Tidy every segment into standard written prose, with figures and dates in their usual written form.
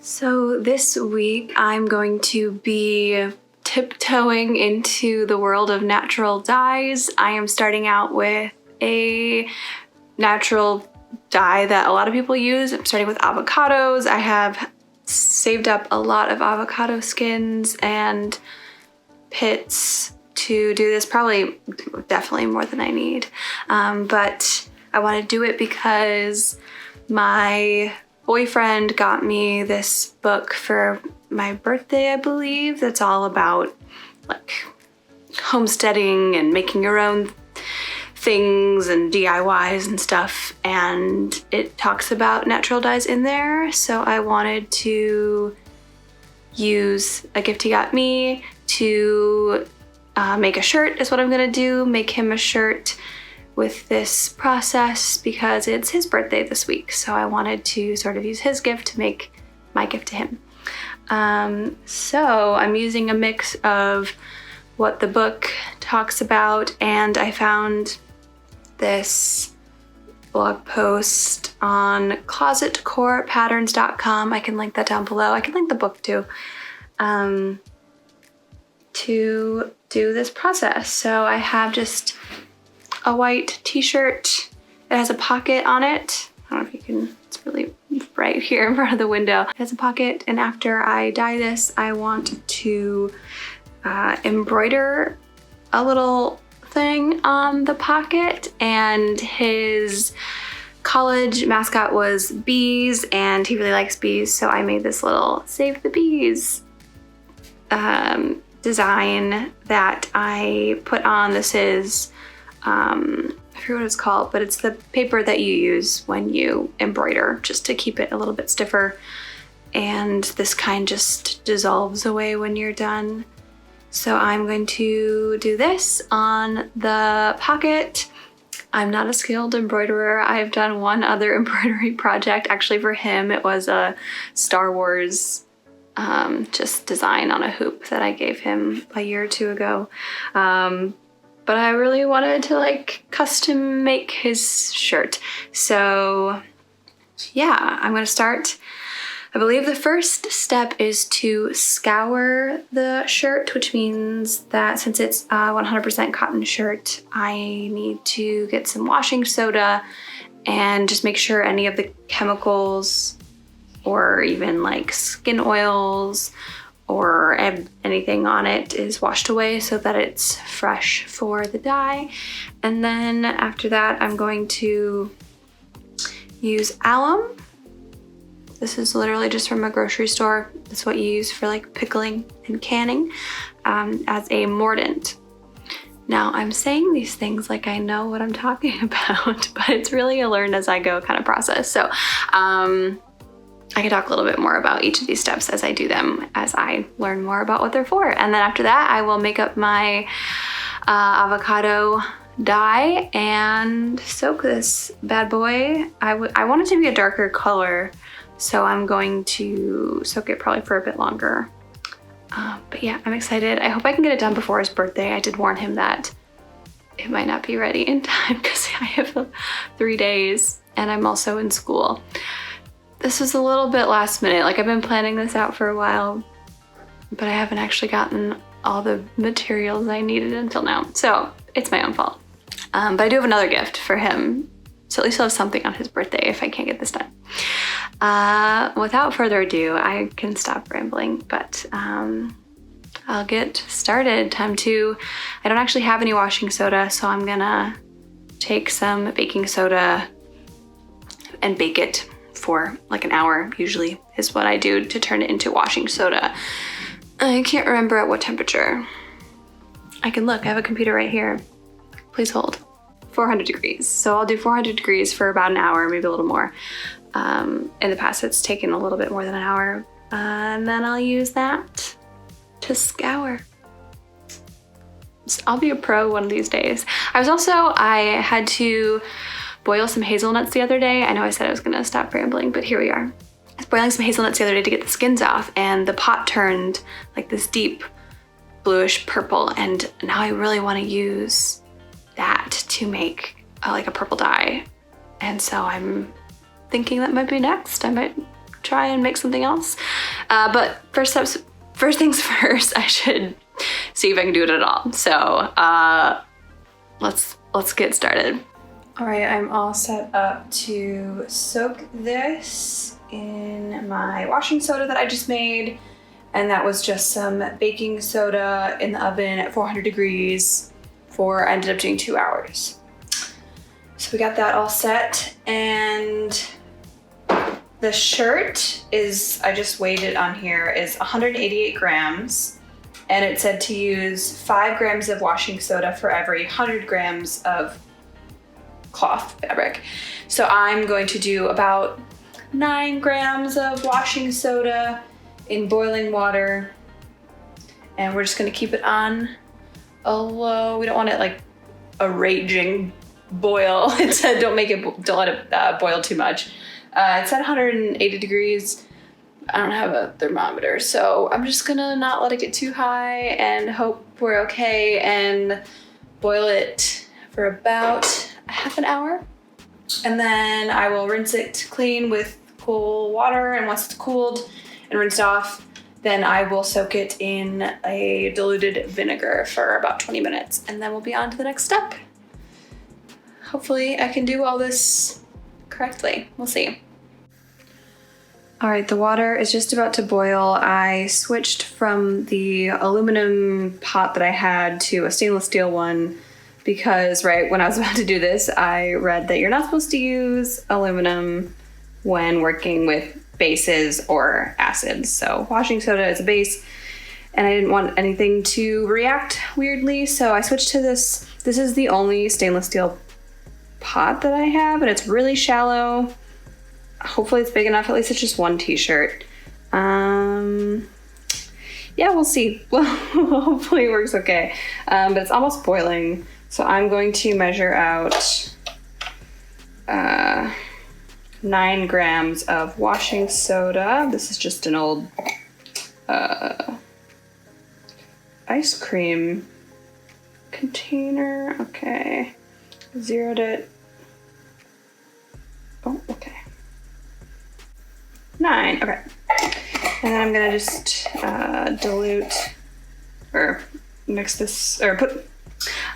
So this week I'm going to be tiptoeing into the world of natural dyes. I am starting out with a natural dye that a lot of people use. I'm starting with avocados. I have saved up a lot of avocado skins and pits to do this, definitely more than I need. But I want to do it because my boyfriend got me this book for my birthday, I believe, that's all about like homesteading and making your own things and DIYs and stuff, and it talks about natural dyes in there. So I wanted to use a gift he got me to make a shirt is what I'm gonna do, make him a shirt with this process because it's his birthday this week. So I wanted to sort of use his gift to make my gift to him. So I'm using a mix of what the book talks about, and I found this blog post on closetcorepatterns.com. I can link that down below. I can link the book too, to do this process. So I have just a white t-shirt. It has a pocket on it. I don't know if you can, it's really bright here in front of the window. It has a pocket, and after I dye this, I want to embroider a little thing on the pocket. And his college mascot was bees, and he really likes bees, so I made this little Save the Bees design that I put on. This is I forget what it's called, but it's the paper that you use when you embroider just to keep it a little bit stiffer. And this kind just dissolves away when you're done. So I'm going to do this on the pocket. I'm not a skilled embroiderer. I've done one other embroidery project. Actually for him, it was a Star Wars just design on a hoop that I gave him a year or two ago. But I really wanted to like custom make his shirt. So yeah, I'm gonna start. I believe the first step is to scour the shirt, which means that since it's a 100% cotton shirt, I need to get some washing soda and just make sure any of the chemicals or even like skin oils or anything on it is washed away so that it's fresh for the dye. And then after that, I'm going to use alum. This is literally just from a grocery store. That's what you use for like pickling and canning, as a mordant. Now I'm saying these things like I know what I'm talking about, but it's really a learn as I go kind of process. So I can talk a little bit more about each of these steps as I do them, as I learn more about what they're for. And then after that, I will make up my avocado dye and soak this bad boy. I want it to be a darker color, so I'm going to soak it probably for a bit longer. But yeah, I'm excited. I hope I can get it done before his birthday. I did warn him that it might not be ready in time because I have 3 days and I'm also in school. This was a little bit last minute. Like I've been planning this out for a while, but I haven't actually gotten all the materials I needed until now. So it's my own fault. But I do have another gift for him. So at least I'll have something on his birthday if I can't get this done. Without further ado, I can stop rambling, but I'll get started. I don't actually have any washing soda, so I'm gonna take some baking soda and bake it for like an hour, usually is what I do to turn it into washing soda. I can't remember at what temperature. I can look, I have a computer right here. Please hold. 400 degrees. So I'll do 400 degrees for about an hour, maybe a little more. In the past, it's taken a little bit more than an hour. And then I'll use that to scour. So I'll be a pro one of these days. I had to boil some hazelnuts the other day. I know I said I was gonna stop rambling, but here we are. I was boiling some hazelnuts the other day to get the skins off, and the pot turned like this deep bluish purple, and now I really wanna use that to make like a purple dye. And so I'm thinking that might be next. I might try and make something else. But first things first, I should see if I can do it at all. So let's get started. All right, I'm all set up to soak this in my washing soda that I just made. And that was just some baking soda in the oven at 400 degrees I ended up doing 2 hours. So we got that all set, and the shirt is, I just weighed it on here, is 188 grams. And it said to use 5 grams of washing soda for every 100 grams of cloth fabric. So I'm going to do about 9 grams of washing soda in boiling water, and we're just gonna keep it on a low. We don't want it like a raging boil. It said don't let it boil too much. It's at 180 degrees. I don't have a thermometer, so I'm just gonna not let it get too high and hope we're okay, and boil it for about half an hour. And then I will rinse it clean with cool water, and once it's cooled and rinsed off, then I will soak it in a diluted vinegar for about 20 minutes, and then we'll be on to the next step. Hopefully I can do all this correctly. We'll see. All right, the water is just about to boil. I switched from the aluminum pot that I had to a stainless steel one because right when I was about to do this, I read that you're not supposed to use aluminum when working with bases or acids. So washing soda is a base, and I didn't want anything to react weirdly, so I switched to this. This is the only stainless steel pot that I have, and it's really shallow. Hopefully it's big enough. At least it's just one t-shirt. Yeah, we'll see. Well, hopefully it works okay. But it's almost boiling, so I'm going to measure out 9 grams of washing soda. This is just an old ice cream container. Okay, zeroed it. Oh, okay. 9, okay. And then I'm gonna just dilute or mix this, or put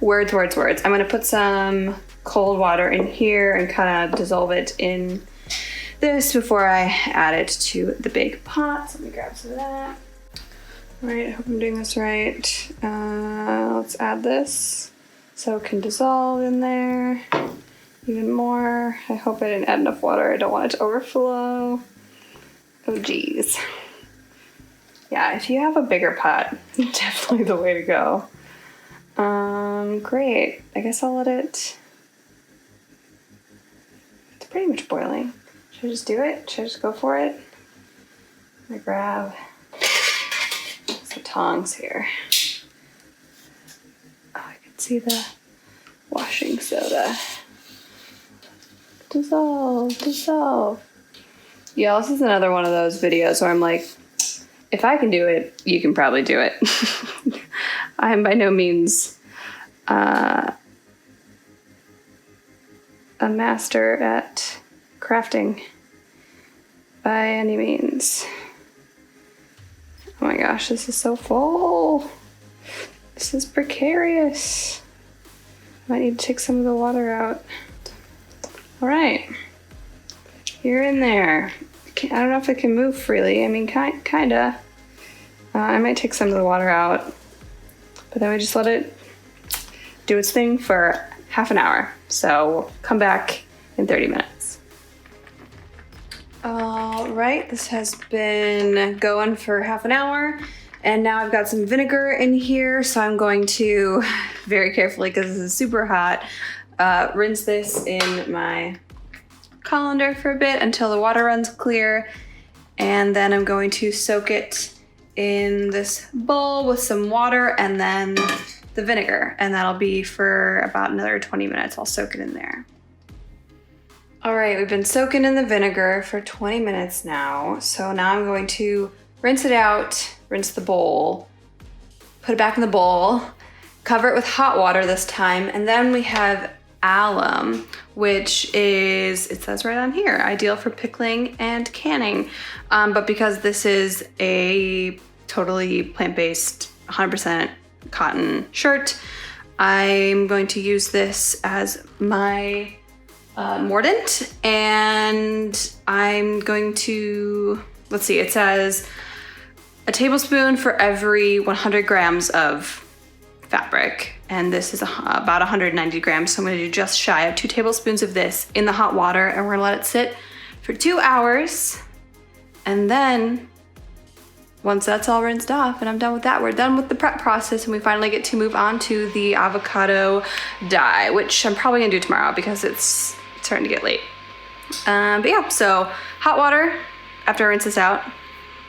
words. I'm gonna put some cold water in here and kind of dissolve it in this before I add it to the big pot. So let me grab some of that. All right, I hope I'm doing this right. Let's add this so it can dissolve in there even more. I hope I didn't add enough water. I don't want it to overflow. Oh geez. Yeah, if you have a bigger pot, definitely the way to go. Great. I guess I'll let it. It's pretty much boiling. Should I just do it? Should I just go for it? I'm gonna grab some tongs here. Oh, I can see the washing soda. Dissolve. Yeah, this is another one of those videos where I'm like, if I can do it, you can probably do it. I am by no means a master at crafting by any means. Oh my gosh, this is so full. This is precarious. Might need to take some of the water out. All right, you're in there. I don't know if it can move freely. I mean, kinda. I might take some of the water out, but then we just let it do its thing for half an hour. So we'll come back in 30 minutes. All right, this has been going for half an hour, and now I've got some vinegar in here, so I'm going to very carefully, because this is super hot, rinse this in my colander for a bit until the water runs clear, and then I'm going to soak it in this bowl with some water and then the vinegar, and that'll be for about another 20 minutes. I'll soak it in there. All right, we've been soaking in the vinegar for 20 minutes now, so now I'm going to rinse it out, rinse the bowl, put it back in the bowl, cover it with hot water this time, and then we have alum, which is, it says right on here, ideal for pickling and canning. But because this is a totally plant-based, 100% cotton shirt, I'm going to use this as my mordant, and I'm going to, let's see, it says a tablespoon for every 100 grams of fabric, and this is about 190 grams, so I'm gonna do just shy of 2 tablespoons of this in the hot water, and we're gonna let it sit for 2 hours, and then once that's all rinsed off and I'm done with that, we're done with the prep process, and we finally get to move on to the avocado dye, which I'm probably gonna do tomorrow because it's starting to get late. But yeah, so hot water after I rinse this out,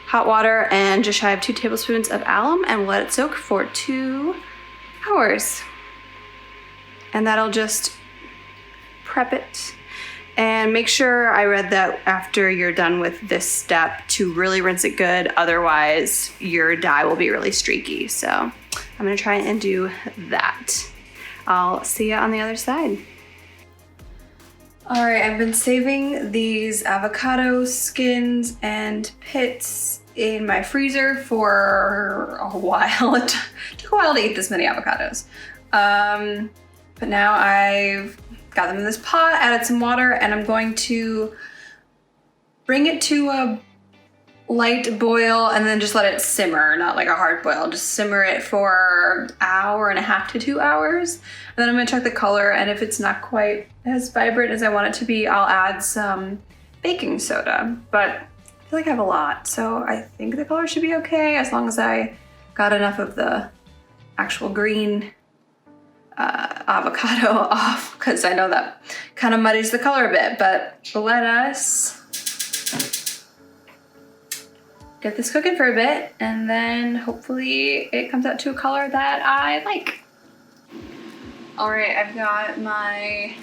hot water and just shy of 2 tablespoons of alum, and let it soak for 2 hours. And that'll just prep it. And make sure, I read that after you're done with this step to really rinse it good, otherwise your dye will be really streaky. So I'm gonna try and do that. I'll see you on the other side. All right, I've been saving these avocado skins and pits in my freezer for a while. It took a while to eat this many avocados. But now I've got them in this pot, added some water, and I'm going to bring it to a light boil and then just let it simmer, not like a hard boil, just simmer it for an hour and a half to 2 hours. And then I'm gonna check the color, and if it's not quite as vibrant as I want it to be, I'll add some baking soda. But I feel like I have a lot, so I think the color should be okay as long as I got enough of the actual green avocado off, because I know that kind of muddies the color a bit. But let us get this cooking for a bit, and then hopefully it comes out to a color that I like. All right, I've got my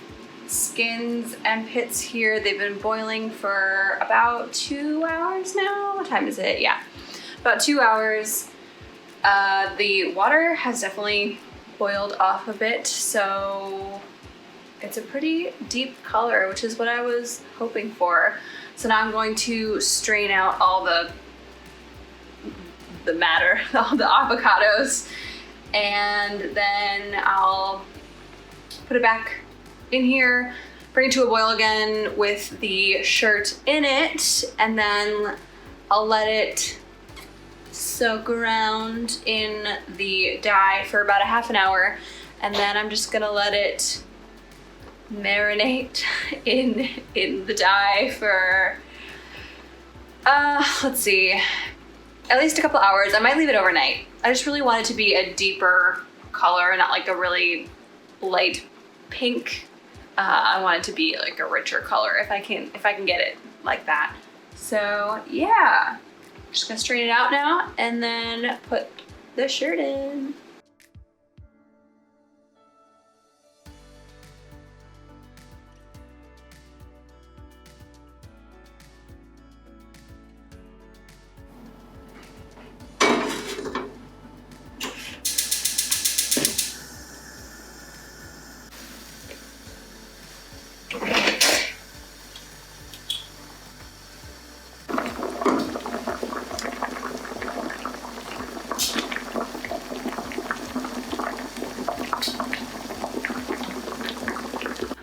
skins and pits here. They've been boiling for about 2 hours now. What time is it? Yeah, about 2 hours. The water has definitely boiled off a bit, so it's a pretty deep color, which is what I was hoping for. So now I'm going to strain out all the matter, all the avocados, and then I'll put it back in here, bring it to a boil again with the shirt in it, and then I'll let it soak around in the dye for about a half an hour, and then I'm just gonna let it marinate in the dye for let's see, at least a couple hours. I might leave it overnight. I just really want it to be a deeper color, not like a really light pink. I want it to be like a richer color if I can get it like that. So yeah, just gonna strain it out now and then put the shirt in.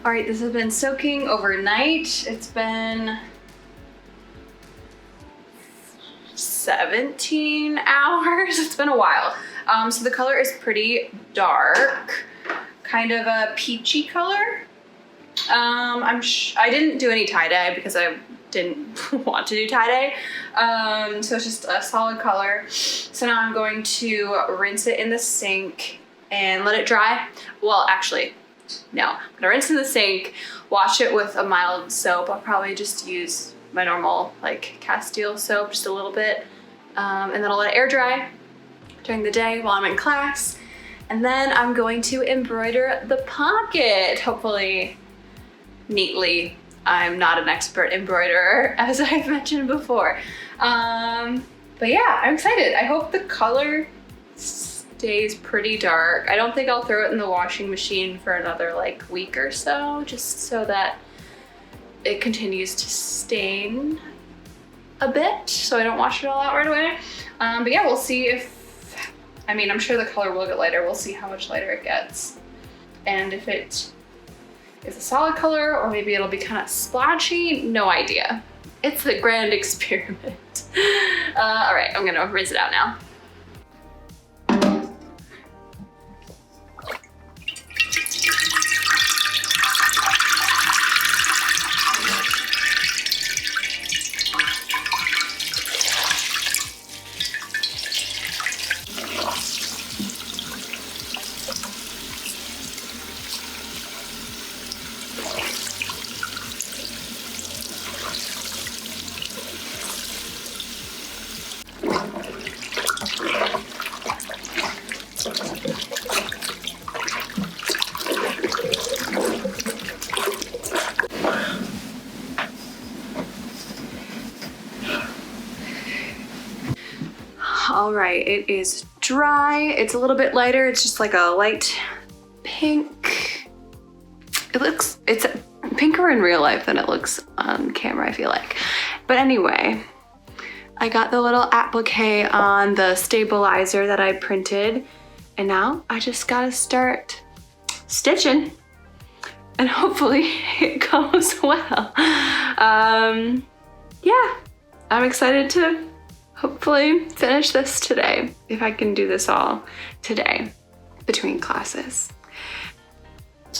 All right, this has been soaking overnight. It's been 17 hours. It's been a while. So the color is pretty dark, kind of a peachy color. I didn't do any tie-dye because I didn't want to do tie-dye. So it's just a solid color. So now I'm going to rinse it in the sink and let it dry. Well, actually, no, I'm gonna rinse in the sink, wash it with a mild soap. I'll probably just use my normal like Castile soap, just a little bit. And then I'll let it air dry during the day while I'm in class. And then I'm going to embroider the pocket, hopefully neatly. I'm not an expert embroiderer, as I've mentioned before. But yeah, I'm excited. I hope the color day's pretty dark. I don't think I'll throw it in the washing machine for another like week or so, just so that it continues to stain a bit, so I don't wash it all out right away. But yeah, we'll see if, I mean, I'm sure the color will get lighter. We'll see how much lighter it gets. And if it is a solid color, or maybe it'll be kind of splotchy, no idea. It's a grand experiment. All right, I'm gonna rinse it out now. All right, it is dry. It's a little bit lighter. It's just like a light pink. It's pinker in real life than it looks on camera, I feel like. But anyway, I got the little applique on the stabilizer that I printed, and now I just gotta start stitching, and hopefully it goes well. Yeah, I'm excited to hopefully finish this today, if I can do this all today between classes.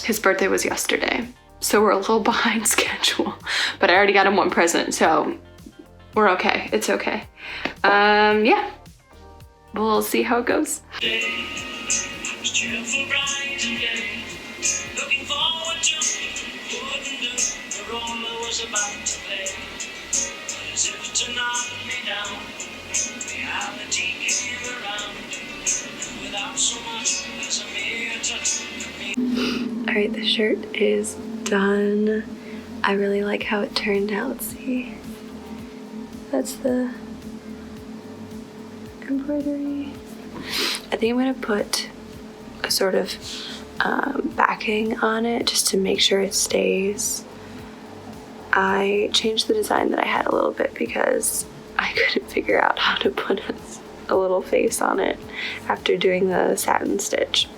His birthday was yesterday, so we're a little behind schedule, but I already got him one present, so we're okay. It's okay. Yeah, we'll see how it goes. All right, the shirt is done. I really like how it turned out. See, that's the embroidery. I think I'm gonna put a sort of backing on it just to make sure it stays. I changed the design that I had a little bit because I couldn't figure out how to put a little face on it after doing the satin stitch,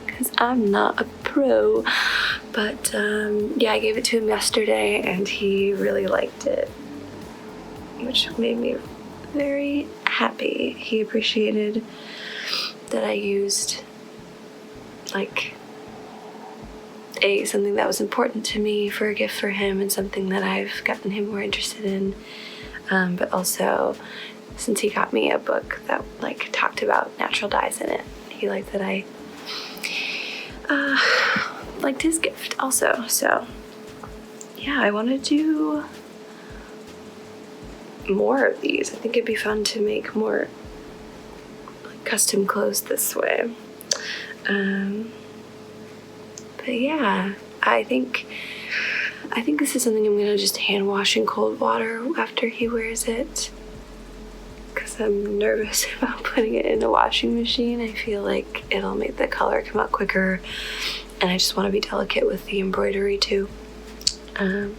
because I'm not a pro. But yeah, I gave it to him yesterday and he really liked it, which made me very happy. He appreciated that I used like something that was important to me for a gift for him, and something that I've gotten him more interested in. But also, since he got me a book that like talked about natural dyes in it, he liked that I liked his gift also. So yeah, I want to do more of these. I think it'd be fun to make more like custom clothes this way. But yeah, I think this is something I'm gonna just hand wash in cold water after he wears it, because I'm nervous about putting it in a washing machine. I feel like it'll make the color come out quicker, and I just want to be delicate with the embroidery too. But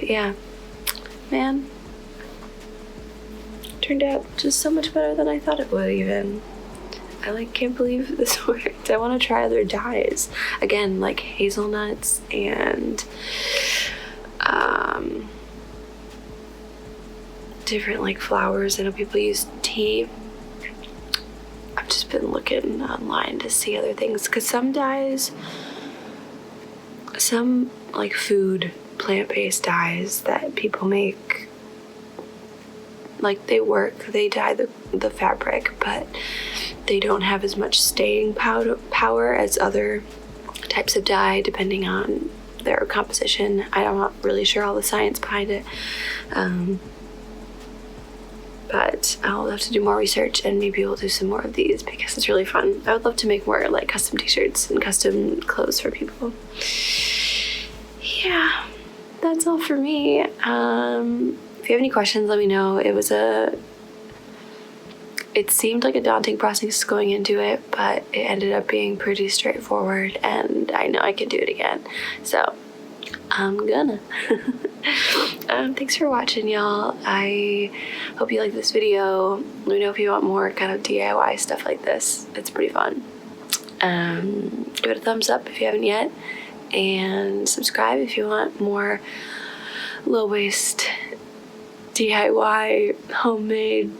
yeah, man, turned out just so much better than I thought it would even. I can't believe this worked. I want to try other dyes. Again, like hazelnuts and different like flowers. I know people use tea. I've just been looking online to see other things, because some dyes, some like food, plant-based dyes that people make, like they dye the fabric, but they don't have as much staying power as other types of dye, depending on their composition. I'm not really sure all the science behind it, but I'll have to do more research, and maybe we'll do some more of these because it's really fun. I would love to make more like custom t-shirts and custom clothes for people. Yeah, that's all for me. If you have any questions, let me know. It it seemed like a daunting process going into it, but it ended up being pretty straightforward, and I know I can do it again. So I'm gonna. Thanks for watching, y'all. I hope you like this video. Let me know if you want more kind of DIY stuff like this. It's pretty fun. Give it a thumbs up if you haven't yet, and subscribe if you want more low waste DIY homemade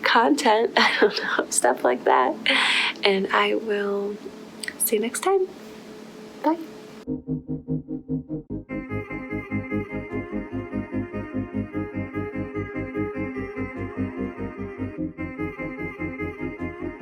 content. I don't know, stuff like that. And I will see you next time.